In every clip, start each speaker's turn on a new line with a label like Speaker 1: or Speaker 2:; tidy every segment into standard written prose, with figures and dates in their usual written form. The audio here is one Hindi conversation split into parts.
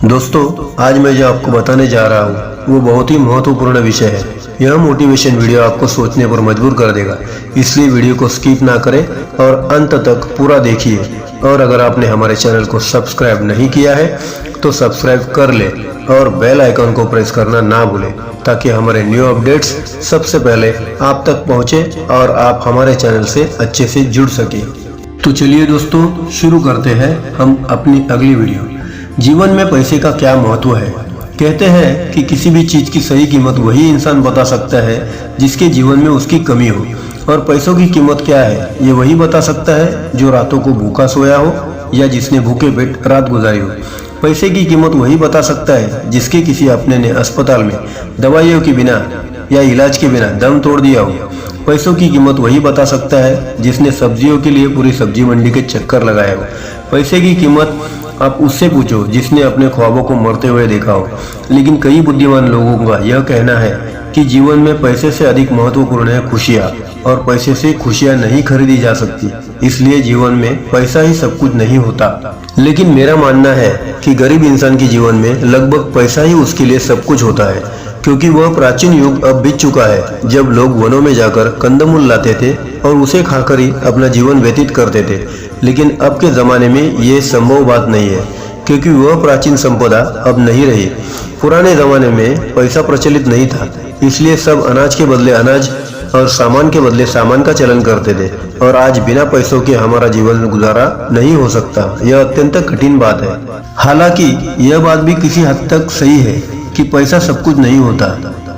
Speaker 1: दोस्तों, आज मैं जो आपको बताने जा रहा हूँ वो बहुत ही महत्वपूर्ण विषय है। यह मोटिवेशन वीडियो आपको सोचने पर मजबूर कर देगा, इसलिए वीडियो को स्किप ना करें और अंत तक पूरा देखिए। और अगर आपने हमारे चैनल को सब्सक्राइब नहीं किया है तो सब्सक्राइब कर ले और बेल आइकन को प्रेस करना ना भूलें, ताकि हमारे न्यू अपडेट्स सबसे पहले आप तक पहुँचे और आप हमारे चैनल से अच्छे से जुड़ सके। तो चलिए दोस्तों, शुरू करते हैं हम अपनी अगली वीडियो। जीवन में पैसे का क्या महत्व है। कहते हैं कि किसी भी चीज की सही कीमत वही इंसान बता सकता है जिसके जीवन में उसकी कमी हो, और पैसों की कीमत क्या है ये वही बता सकता है जो रातों को भूखा सोया हो या जिसने भूखे पेट रात गुजारी हो। पैसे की कीमत वही बता सकता है जिसके किसी अपने ने अस्पताल में दवाइयों के बिना या इलाज के बिना दम तोड़ दिया हो। पैसों की कीमत वही बता सकता है जिसने सब्जियों के लिए पूरी सब्जी मंडी के चक्कर लगाए हो। पैसे की कीमत आप उससे पूछो जिसने अपने ख्वाबों को मरते हुए देखा हो। लेकिन कई बुद्धिमान लोगों का यह कहना है कि जीवन में पैसे से अधिक महत्वपूर्ण है खुशियाँ, और पैसे से खुशियाँ नहीं खरीदी जा सकती। इसलिए जीवन में पैसा ही सब कुछ नहीं होता। लेकिन मेरा मानना है कि गरीब इंसान के जीवन में लगभग पैसा ही उसके लिए सब कुछ होता है, क्योंकि वह प्राचीन युग अब बीत चुका है जब लोग वनों में जाकर कंदमूल लाते थे और उसे खाकर ही अपना जीवन व्यतीत करते थे। लेकिन अब के ज़माने में ये संभव बात नहीं है, क्योंकि वह प्राचीन संपदा अब नहीं रही। पुराने ज़माने में पैसा प्रचलित नहीं था, इसलिए सब अनाज के बदले अनाज और सामान के बदले सामान का चलन करते थे। और आज बिना पैसों के हमारा जीवन गुजारा नहीं हो सकता। यह अत्यंत कठिन बात है। हालांकि यह बात भी किसी हद तक सही है कि पैसा सब कुछ नहीं होता,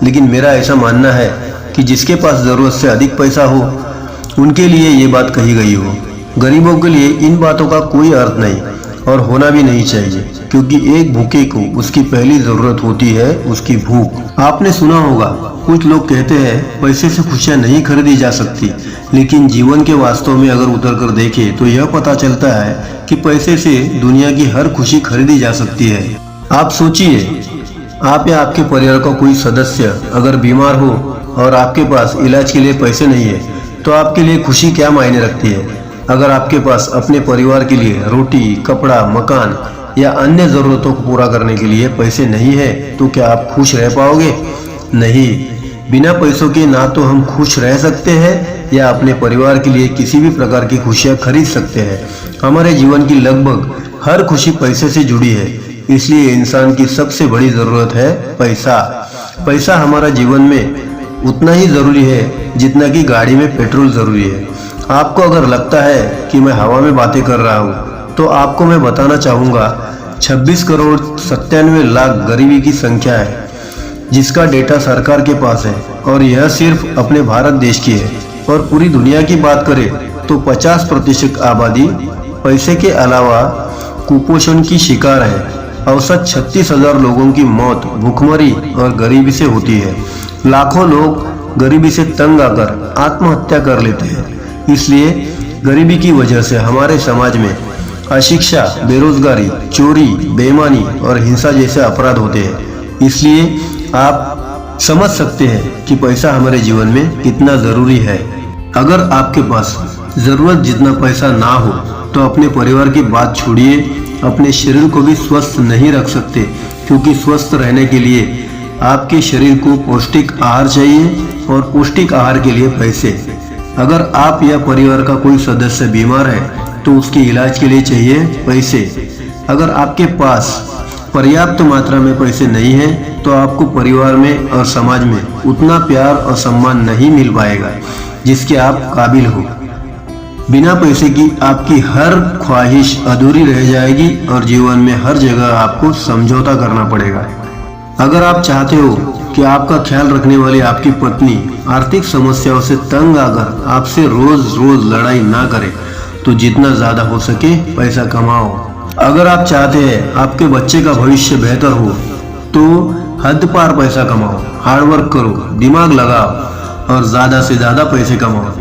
Speaker 1: लेकिन मेरा ऐसा मानना है कि जिसके पास ज़रूरत से अधिक पैसा हो उनके लिए ये बात कही गई हो। गरीबों के लिए इन बातों का कोई अर्थ नहीं और होना भी नहीं चाहिए, क्योंकि एक भूखे को उसकी पहली ज़रूरत होती है उसकी भूख। आपने सुना होगा, कुछ लोग कहते हैं पैसे से खुशियाँ नहीं खरीदी जा सकती, लेकिन जीवन के वास्तव में अगर उतर कर देखें तो यह पता चलता है कि पैसे से दुनिया की हर खुशी खरीदी जा सकती है। आप सोचिए, आप या आपके परिवार का कोई सदस्य अगर बीमार हो और आपके पास इलाज के लिए पैसे नहीं है तो आपके लिए खुशी क्या मायने रखती है। अगर आपके पास अपने परिवार के लिए रोटी, कपड़ा, मकान या अन्य ज़रूरतों को पूरा करने के लिए पैसे नहीं है तो क्या आप खुश रह पाओगे? नहीं। बिना पैसों के ना तो हम खुश रह सकते हैं या अपने परिवार के लिए किसी भी प्रकार की खुशियाँ खरीद सकते हैं। हमारे जीवन की लगभग हर खुशी पैसे से जुड़ी है, इसलिए इंसान की सबसे बड़ी ज़रूरत है पैसा। पैसा हमारा जीवन में उतना ही ज़रूरी है जितना कि गाड़ी में पेट्रोल ज़रूरी है। आपको अगर लगता है कि मैं हवा में बातें कर रहा हूँ तो आपको मैं बताना चाहूँगा 26 करोड़ 97 लाख गरीबी की संख्या है, जिसका डेटा सरकार के पास है, और यह सिर्फ अपने भारत देश की है। और पूरी दुनिया की बात करें तो 50% आबादी पैसे के अलावा कुपोषण की शिकार है। औसत 36,000 लोगों की मौत भूखमरी और गरीबी से होती है। लाखों लोग गरीबी से तंग आकर आत्महत्या कर लेते हैं। इसलिए गरीबी की वजह से हमारे समाज में अशिक्षा, बेरोजगारी, चोरी, बेईमानी और हिंसा जैसे अपराध होते हैं। इसलिए आप समझ सकते हैं कि पैसा हमारे जीवन में कितना ज़रूरी है। अगर आपके पास ज़रूरत जितना पैसा ना हो तो अपने परिवार की बात छोड़िए, अपने शरीर को भी स्वस्थ नहीं रख सकते, क्योंकि स्वस्थ रहने के लिए आपके शरीर को पौष्टिक आहार चाहिए और पौष्टिक आहार के लिए पैसे। अगर आप या परिवार का कोई सदस्य बीमार है तो उसके इलाज के लिए चाहिए पैसे। अगर आपके पास पर्याप्त मात्रा में पैसे नहीं हैं तो आपको परिवार में और समाज में उतना प्यार और सम्मान नहीं मिल पाएगा जिसके आप काबिल हो। बिना पैसे की आपकी हर ख्वाहिश अधूरी रह जाएगी और जीवन में हर जगह आपको समझौता करना पड़ेगा। अगर आप चाहते हो कि आपका ख्याल रखने वाली आपकी पत्नी आर्थिक समस्याओं से तंग आकर आपसे रोज रोज लड़ाई ना करे तो जितना ज़्यादा हो सके पैसा कमाओ। अगर आप चाहते हैं आपके बच्चे का भविष्य बेहतर हो तो हद पार पैसा कमाओ, हार्डवर्क करो, दिमाग लगाओ और ज़्यादा से ज़्यादा पैसे कमाओ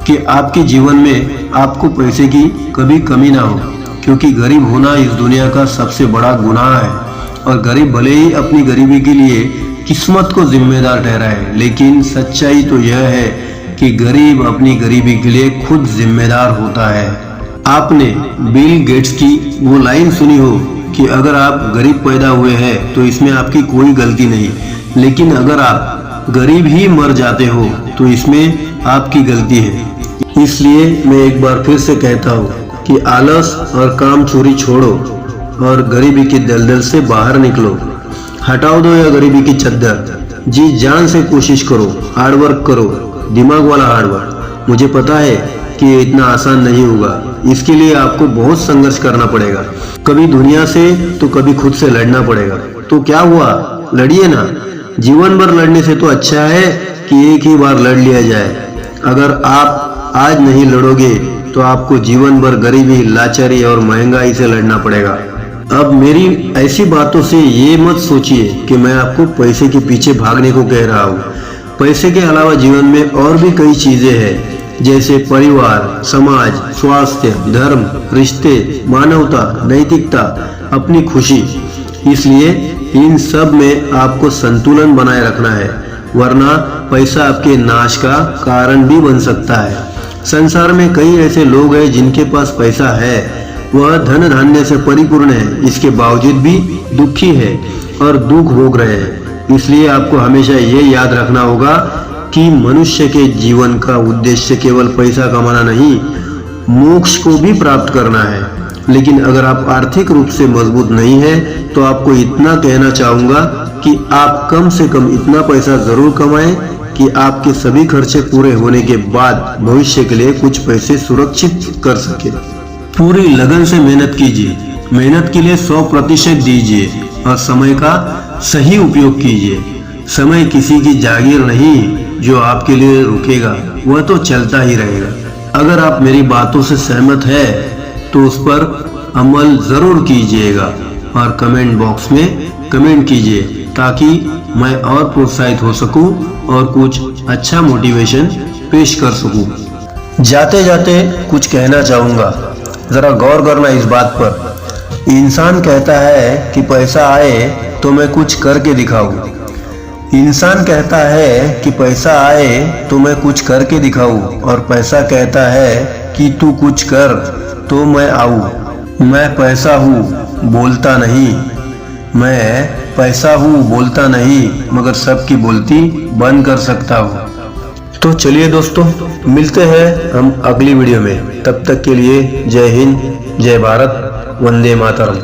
Speaker 1: कि आपके जीवन में आपको पैसे की कभी कमी ना हो। क्योंकि गरीब होना इस दुनिया का सबसे बड़ा गुनाह है, और गरीब भले ही अपनी गरीबी के लिए किस्मत को जिम्मेदार ठहराए, लेकिन सच्चाई तो यह है कि गरीब अपनी गरीबी के लिए खुद जिम्मेदार होता है। आपने बिल गेट्स की वो लाइन सुनी हो कि अगर आप गरीब पैदा हुए हैं तो इसमें आपकी कोई गलती नहीं, लेकिन अगर आप गरीब ही मर जाते हो तो इसमें आपकी गलती है। इसलिए मैं एक बार फिर से कहता हूँ कि आलस और काम चोरी छोड़ो और गरीबी के दलदल से बाहर निकलो। हटाओ दो यह गरीबी की चद्दर, जी जान से कोशिश करो, हार्डवर्क करो, दिमाग वाला हार्डवर्क। मुझे पता है कि ये इतना आसान नहीं होगा, इसके लिए आपको बहुत संघर्ष करना पड़ेगा, कभी दुनिया से तो कभी खुद से लड़ना पड़ेगा। तो क्या हुआ, लड़िए ना। जीवन भर लड़ने से तो अच्छा है कि एक ही बार लड़ लिया जाए। अगर आप आज नहीं लड़ोगे तो आपको जीवन भर गरीबी, लाचारी और महंगाई से लड़ना पड़ेगा। अब मेरी ऐसी बातों से ये मत सोचिए कि मैं आपको पैसे के पीछे भागने को कह रहा हूँ। पैसे के अलावा जीवन में और भी कई चीजें हैं, जैसे परिवार, समाज, स्वास्थ्य, धर्म, रिश्ते, मानवता, नैतिकता, अपनी खुशी। इसलिए इन सब में आपको संतुलन बनाए रखना है, वरना पैसा आपके नाश का कारण भी बन सकता है। संसार में कई ऐसे लोग हैं जिनके पास पैसा है, वह धन धान्य से परिपूर्ण है, इसके बावजूद भी दुखी है और दुख भोग रहे हैं। इसलिए आपको हमेशा ये याद रखना होगा कि मनुष्य के जीवन का उद्देश्य केवल पैसा कमाना नहीं, मोक्ष को भी प्राप्त करना है। लेकिन अगर आप आर्थिक रूप से मजबूत नहीं हैं, तो आपको इतना कहना चाहूंगा कि आप कम से कम इतना पैसा जरूर कमाएं कि आपके सभी खर्चे पूरे होने के बाद भविष्य के लिए कुछ पैसे सुरक्षित कर सके। पूरी लगन से मेहनत कीजिए, मेहनत के लिए 100% दीजिए और समय का सही उपयोग कीजिए। समय किसी की जागीर नहीं जो आपके लिए रुकेगा, वह तो चलता ही रहेगा। अगर आप मेरी बातों से सहमत है तो उस पर अमल जरूर कीजिएगा और कमेंट बॉक्स में कमेंट कीजिए, ताकि मैं और प्रोत्साहित हो सकूं और कुछ अच्छा मोटिवेशन पेश कर सकूं। जाते जाते कुछ कहना चाहूंगा, जरा गौर करना इस बात पर। इंसान कहता है कि पैसा आए तो मैं कुछ करके दिखाऊं। इंसान कहता है कि पैसा आए तो मैं कुछ करके दिखाऊं, और पैसा कहता है कि तू कुछ कर तो मैं आऊं। मैं पैसा हूँ बोलता नहीं, मैं पैसा हूँ बोलता नहीं, मगर सबकी बोलती बंद कर सकता हूँ। तो चलिए दोस्तों, मिलते हैं हम अगली वीडियो में। तब तक के लिए जय हिंद, जय भारत, वंदे मातरम।